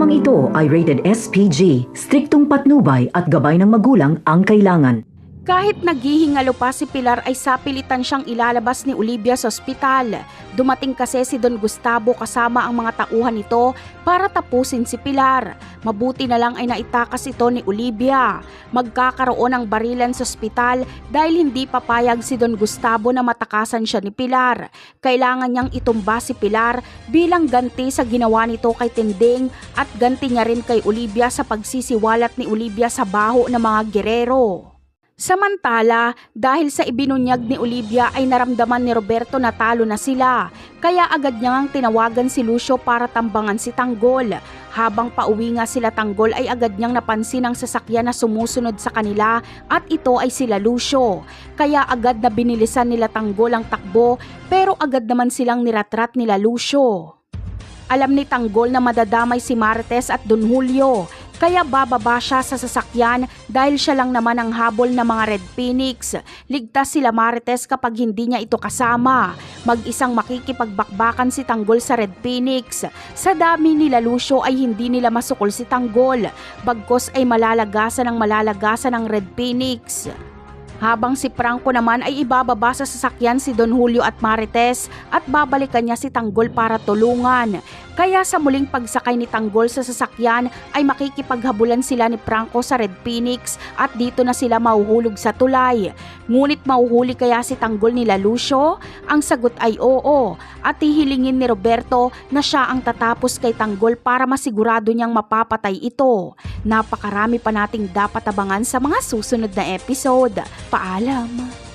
Programang ito ay rated SPG, striktong patnubay at gabay ng magulang ang kailangan. Kahit naghihingalo pa si Pilar ay sapilitan siyang ilalabas ni Olivia sa ospital. Dumating kasi si Don Gustavo kasama ang mga tauhan nito para tapusin si Pilar. Mabuti na lang ay naitakas ito ni Olivia. Magkakaroon ng barilan sa ospital dahil hindi papayag si Don Gustavo na matakasan siya ni Pilar. Kailangan niyang itumba si Pilar bilang ganti sa ginawa nito kay Tinding at ganti niya rin kay Olivia sa pagsisiwalat ni Olivia sa baho ng mga gerero. Samantala, dahil sa ibinunyag ni Olivia ay naramdaman ni Roberto na talo na sila, kaya agad niyang tinawagan si Lucio para tambangan si Tanggol. Habang pauwi nga sila Tanggol ay agad niyang napansin ang sasakyan na sumusunod sa kanila at ito ay sila Lucio. Kaya agad na binilisan nila Tanggol ang takbo pero agad naman silang niratrat nila Lucio. Alam ni Tanggol na madadamay si Marites at Don Julio. Kaya bababa siya sa sasakyan dahil siya lang naman ang habol ng mga Red Phoenix. Ligtas sila Marites kapag hindi niya ito kasama. Mag-isang makikipagbakbakan si Tanggol sa Red Phoenix. Sa dami nila Lucio ay hindi nila masukol si Tanggol. Bagkos ay malalagasan ng Red Phoenix. Habang si Franco naman ay ibababa sa sasakyan si Don Julio at Marites at babalikan niya si Tanggol para tulungan. Kaya sa muling pagsakay ni Tanggol sa sasakyan ay makikipaghabulan sila ni Franco sa Red Phoenix at dito na sila mahuhulog sa tulay. Ngunit mahuhuli kaya si Tanggol nila Lucio? Ang sagot ay oo at hihilingin ni Roberto na siya ang tatapos kay Tanggol para masigurado niyang mapapatay ito. Napakarami pa nating dapat abangan sa mga susunod na episode. Paalam!